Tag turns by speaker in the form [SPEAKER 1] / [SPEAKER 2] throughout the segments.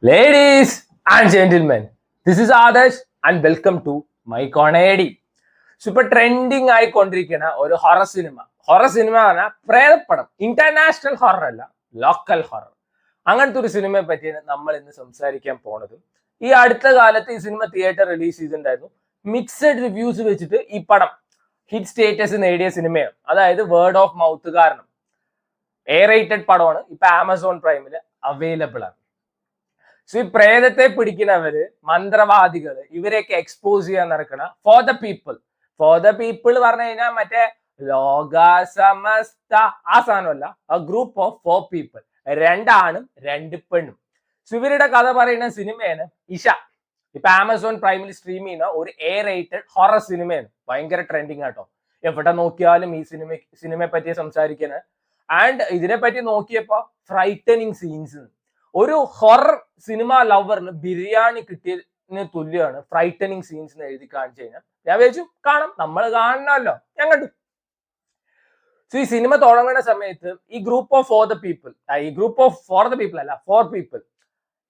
[SPEAKER 1] Ladies and gentlemen, this is Adarsh and welcome to my Comedy. Super trending ആയിക്കൊണ്ടിരിക്കുന്ന ഒരു horror cinema പറഞ്ഞാൽ പ്രേതപ്പടം. International horror അല്ല, local horror. അങ്ങനത്തെ ഒരു സിനിമയെ പറ്റിയാണ് നമ്മൾ ഇന്ന് സംസാരിക്കാൻ പോണത്. ഈ അടുത്ത കാലത്ത് ഈ സിനിമ തിയേറ്റർ റിലീസ് ചെയ്തിട്ടുണ്ടായിരുന്നു. മിക്സഡ് റിവ്യൂസ് വെച്ചിട്ട് ഈ പടം ഹിറ്റ് സ്റ്റേറ്റസ് നേടിയ സിനിമയാണ്. അതായത് വേർഡ് ഓഫ് മൗത്ത് കാരണം റേറ്റഡ് പടമാണ്. ഇപ്പൊ ആമസോൺ പ്രൈമിൽ അവൈലബിൾ ആണ്. സോ ഈ പ്രേതത്തെ പിടിക്കുന്നവര്, മന്ത്രവാദികള്, ഇവരെയൊക്കെ എക്സ്പോസ് ചെയ്യാൻ നടക്കണ ഫോർ ദ പീപ്പിൾ പറഞ്ഞു കഴിഞ്ഞാൽ മറ്റേ ലോക സമസ്ത ആ സാധനമല്ല, ഗ്രൂപ്പ് ഓഫ് 4 people, 2 ആണും 2 പെണ്ണും. സോ ഇവരുടെ കഥ പറയുന്ന സിനിമയാണ് ഇഷ. ഇപ്പൊ ആമസോൺ പ്രൈമിൽ സ്ട്രീം ചെയ്യുന്ന ഒരു റേറ്റഡ് ഹൊറർ സിനിമയാണ്. ഭയങ്കര ട്രെൻഡിങ് ആട്ടോ. എവിടെ നോക്കിയാലും ഈ സിനിമയെ പറ്റി സംസാരിക്കുന്നത്. ആൻഡ് ഇതിനെ പറ്റി നോക്കിയപ്പോ ഫ്രൈറ്റനിങ് സീൻസ്. ഒരു ഹൊറർ സിനിമ ലവറിന് ബിരിയാണി കിട്ടിയതിന് തുല്യമാണ് ഫ്രൈറ്റനിങ് സീൻസ് എന്ന് എഴുതി കാണിച്ചു കഴിഞ്ഞാൽ ഞാൻ വിചാരിച്ചു കാണാം, നമ്മൾ കാണണമല്ലോ, ഞാൻ കണ്ടു. സോ ഈ സിനിമ തുടങ്ങുന്ന സമയത്ത് ഈ group of for the people അല്ല 4 people,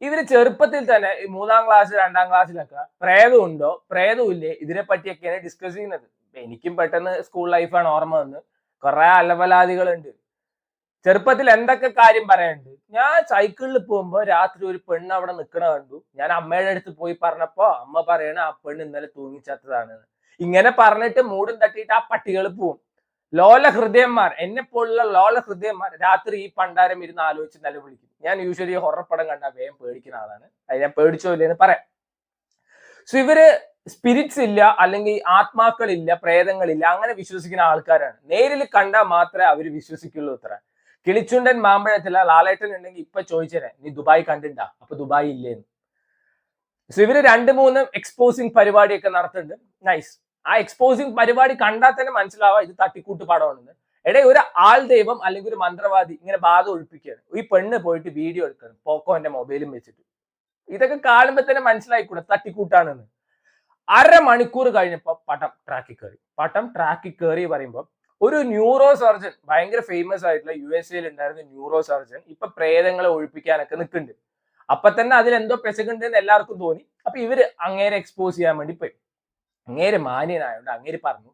[SPEAKER 1] ഇവര് ചെറുപ്പത്തിൽ തന്നെ ഈ 3ാം ക്ലാസ് 2ാം ക്ലാസ്സിലൊക്കെ പ്രേതമുണ്ടോ പ്രേതമില്ലേ ഇതിനെ പറ്റിയൊക്കെയാണ് ഡിസ്കസ് ചെയ്യുന്നത്. എനിക്കും പെട്ടെന്ന് സ്കൂൾ ലൈഫാണ് ഓർമ്മ വന്ന്. കുറെ അലവലാദികളുണ്ട്. ചെറുപ്പത്തിൽ എന്തൊക്കെ കാര്യം പറയാനുണ്ട്. ഞാൻ സൈക്കിളിൽ പോകുമ്പോ രാത്രി ഒരു പെണ്ണ് അവിടെ നിൽക്കണ കണ്ടു. ഞാൻ അമ്മയുടെ അടുത്ത് പോയി പറഞ്ഞപ്പോ അമ്മ പറയണ ആ പെണ്ണ് ഇന്നലെ തൂങ്ങിച്ചത്തതാണ്. ഇങ്ങനെ പറഞ്ഞിട്ട് മൂടും തട്ടിയിട്ട് ആ പട്ടികൾ പോവും. ലോല ഹൃദയന്മാർ, എന്നെ പോലുള്ള ലോല ഹൃദയന്മാർ രാത്രി ഈ പണ്ടാരം ഇരുന്ന് ആലോചിച്ച് നിലവിളിക്കും. ഞാൻ യൂഷ്വലി ഹൊറർ പടം കണ്ടാൽ വേഗം പേടിക്കുന്ന ആളാണ്. അത് ഞാൻ പേടിച്ചോ ഇല്ലെന്ന് പറയാം. സോ ഇവര് സ്പിരിറ്റ്സ് ഇല്ല, അല്ലെങ്കിൽ ആത്മാക്കളില്ല, പ്രേതങ്ങളില്ല, അങ്ങനെ വിശ്വസിക്കുന്ന ആൾക്കാരാണ്. നേരിൽ കണ്ടാൽ മാത്രമേ അവര് വിശ്വസിക്കുള്ളൂ. ഇത്ര കിളിച്ചുണ്ടൻ മാമ്പഴത്തില്ല ലാലേട്ടൻ ഉണ്ടെങ്കിൽ ഇപ്പൊ ചോദിച്ചേരെ നീ ദുബായ് കണ്ടിണ്ടാ, അപ്പൊ ദുബായ് ഇല്ലേന്ന്. സോ ഇവര് 2-3 എക്സ്പോസിങ് പരിപാടിയൊക്കെ നടത്തുന്നുണ്ട്. നൈസ്. ആ എക്സ്പോസിങ് പരിപാടി കണ്ടാൽ തന്നെ മനസ്സിലാവാ ഇത് തട്ടിക്കൂട്ട് പടമാണെന്ന്. എടേ ഒരു ആൾ ദൈവം അല്ലെങ്കിൽ ഒരു മന്ത്രവാദി ഇങ്ങനെ ബാധ ഒഴിപ്പിക്കുകയാണ്. ഈ പെണ്ണ് പോയിട്ട് വീഡിയോ എടുക്കണം പോക്കോന്റെ മൊബൈലും വെച്ചിട്ട്. ഇതൊക്കെ കാണുമ്പോ തന്നെ മനസ്സിലായിക്കൂടെ തട്ടിക്കൂട്ടാണെന്ന്. 1/2 മണിക്കൂർ കഴിഞ്ഞപ്പോ പടം ട്രാക്കിൽ കയറി പറയുമ്പോ ഒരു ന്യൂറോ സർജൻ, ഭയങ്കര ഫേമസ് ആയിട്ടുള്ള USA ഉണ്ടായിരുന്ന ന്യൂറോ സർജൻ ഇപ്പൊ പ്രേതങ്ങളെ ഒഴിപ്പിക്കാനൊക്കെ നിൽക്കുന്നുണ്ട്. അപ്പൊ തന്നെ അതിലെന്തോ പെശകുണ്ട് എന്ന് എല്ലാവർക്കും തോന്നി. അപ്പൊ ഇവര് അങ്ങേരെ എക്സ്പോസ് ചെയ്യാൻ വേണ്ടി പോയി. അങ്ങേര് മാന്യനായോണ്ട് അങ്ങേര് പറഞ്ഞു,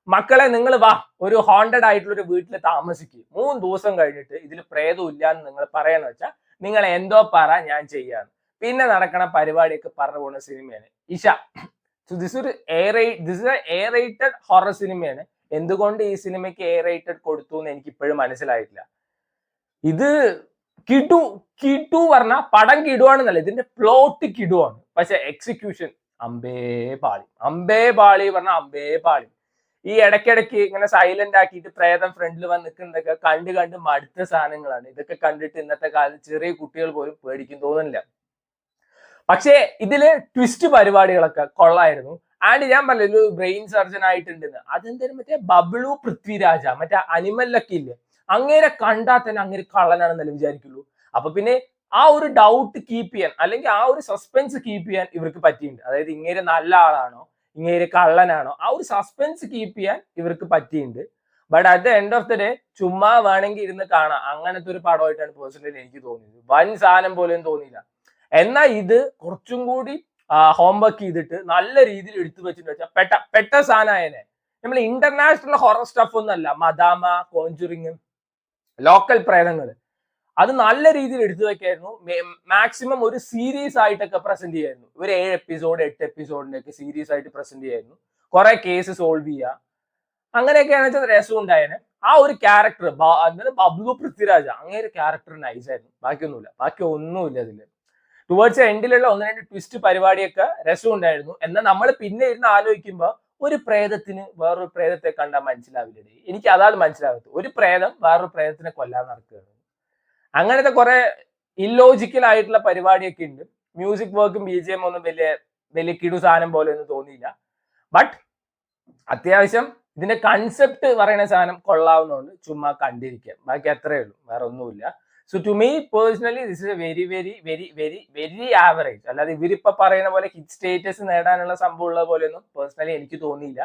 [SPEAKER 1] മക്കളെ നിങ്ങൾ വാ, ഒരു ഹോണ്ടഡ് ആയിട്ടുള്ള ഒരു വീട്ടിൽ താമസിക്കുക. 3 ദിവസം കഴിഞ്ഞിട്ട് ഇതിൽ പ്രേതം ഇല്ലാന്ന് നിങ്ങൾ പറയാന്ന് വെച്ചാൽ നിങ്ങൾ എന്തോ പറ, ഞാൻ ചെയ്യാന്ന്. പിന്നെ നടക്കണ പരിപാടിയൊക്കെ പറഞ്ഞു പോകുന്ന സിനിമയാണ് ഇഷ. സോ ദിസ് ഒരു റേറ്റഡ് ഹൊറർ സിനിമയാണ്. എന്തുകൊണ്ട് ഈ സിനിമയ്ക്ക് റേറ്റഡ് കൊടുത്തു എന്ന് എനിക്ക് ഇപ്പോഴും മനസ്സിലായിട്ടില്ല. ഇത് കിടു പറഞ്ഞ പടം കിടുവാണെന്നല്ല, ഇതിന്റെ പ്ലോട്ട് കിടുവാണ്. പക്ഷെ എക്സിക്യൂഷൻ അമ്പേ പാളി പറഞ്ഞ അമ്പേ പാളി. ഈ ഇടയ്ക്കിടയ്ക്ക് ഇങ്ങനെ സൈലന്റ് ആക്കിയിട്ട് പ്രേതം ഫ്രണ്ടിൽ വന്ന് നിൽക്കുന്നതൊക്കെ കണ്ട് മടുത്ത സാധനങ്ങളാണ്. ഇതൊക്കെ കണ്ടിട്ട് ഇന്നത്തെ കാലത്ത് ചെറിയ കുട്ടികൾ പോലും പേടിക്കും തോന്നുന്നില്ല. പക്ഷേ ഇതില് ട്വിസ്റ്റ് പരിപാടികളൊക്കെ കൊള്ളായിരുന്നു. ആൻഡ് ഞാൻ പറഞ്ഞ ബ്രെയിൻ സർജൻ ആയിട്ടുണ്ടെന്ന്. അതെന്തായാലും മറ്റേ ബബ്ലു പൃഥ്വിരാജ, മറ്റേ അനിമലിലൊക്കെ ഇല്ലേ, അങ്ങേരെ കണ്ടാൽ തന്നെ അങ്ങേര് കള്ളനാണെന്നല്ലേ വിചാരിക്കുള്ളൂ. അപ്പൊ പിന്നെ ആ ഒരു ഡൗട്ട് കീപ്പ് ചെയ്യാൻ, അല്ലെങ്കിൽ ആ ഒരു സസ്പെൻസ് കീപ്പ് ചെയ്യാൻ ഇവർക്ക് പറ്റിയിട്ടുണ്ട്. അതായത് ഇങ്ങേര് നല്ല ആളാണോ, ഇങ്ങേര് കള്ളനാണോ, ആ ഒരു സസ്പെൻസ് കീപ്പ് ചെയ്യാൻ ഇവർക്ക് പറ്റിയിട്ടുണ്ട്. But at the end of the day ചുമ്മാ വേണമെങ്കിൽ ഇരുന്ന് കാണാം. അങ്ങനത്തെ ഒരു പടമായിട്ടാണ് പേഴ്സണലി എനിക്ക് തോന്നിയത്. വൻ സാധനം പോലും തോന്നിയില്ല. എന്നാൽ ഇത് കുറച്ചും കൂടി ഹോംവർക്ക് ചെയ്തിട്ട് നല്ല രീതിയിൽ എടുത്തു വെച്ചിട്ട് വെച്ചാൽ പെട്ട സാധനമായനെ. നമ്മൾ ഇന്റർനാഷണൽ ഹൊറർ സ്റ്റഫ് ഒന്നല്ല, മദാമ, കോഞ്ചുറിങ്, ലോക്കൽ പ്രേതങ്ങള്, അത് നല്ല രീതിയിൽ എടുത്തു വെക്കായിരുന്നു. മാക്സിമം ഒരു സീരീസ് ആയിട്ടൊക്കെ പ്രസന്റ് ചെയ്യായിരുന്നു. ഒരു 7 എപ്പിസോഡ് 8 എപ്പിസോഡിന്റെ ഒക്കെ സീരീസ് ആയിട്ട് പ്രസന്റ് ചെയ്യായിരുന്നു. കുറെ കേസ് സോൾവ് ചെയ്യുക, അങ്ങനെയൊക്കെയാണ് വെച്ചാൽ രസം ഉണ്ടായേനെ. ആ ഒരു ക്യാരക്ടർ ബബ്ലു പൃഥ്വിരാജ, അങ്ങനെ ക്യാരക്ടർ നൈസായിരുന്നു. ബാക്കിയൊന്നുമില്ല അതില്. ടുവേർഡ്സ് എൻഡിലുള്ള 1-2 ട്വിസ്റ്റ് പരിപാടിയൊക്കെ രസമുണ്ടായിരുന്നു. എന്നാൽ നമ്മൾ പിന്നെ ഇരുന്ന് ആലോചിക്കുമ്പോൾ ഒരു പ്രേതത്തിന് വേറൊരു പ്രേതത്തെ കണ്ടാൽ മനസ്സിലാവില്ലേ? എനിക്ക് അതാണ് മനസ്സിലാകത്ത്. ഒരു പ്രേതം വേറൊരു പ്രേതത്തിനെ കൊല്ലാൻ നടക്കുകയാണ്. അങ്ങനത്തെ കുറെ ഇല്ലോജിക്കൽ ആയിട്ടുള്ള പരിപാടിയൊക്കെ ഉണ്ട്. മ്യൂസിക് വർക്കും BGM ഒന്നും വലിയ കിടു സാധനം പോലെ ഒന്നും തോന്നിയില്ല. ബട്ട് അത്യാവശ്യം ഇതിന്റെ കൺസെപ്റ്റ് പറയുന്ന സാധനം കൊള്ളാവുന്നതുകൊണ്ട് ചുമ്മാ കണ്ടിരിക്കാം. ബാക്കി അത്രയേ ഉള്ളൂ, വേറെ ഒന്നുമില്ല. So to me personally this is very average. അല്ലാതെ ഇവരിപ്പോ പറയുന്ന പോലെ ഹിറ്റ് സ്റ്റേറ്റസ് നേടാനുള്ള സംഭവം ഉള്ള പോലെ ഒന്നും പേഴ്സണലി എനിക്ക് തോന്നിയില്ല.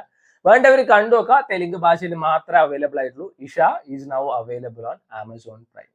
[SPEAKER 1] വേണ്ടവർ കണ്ടു നോക്കുക. തെലുങ്ക് ഭാഷയിൽ മാത്രമേ അവൈലബിൾ ആയിട്ടുള്ളൂ. Isha is now available on Amazon prime.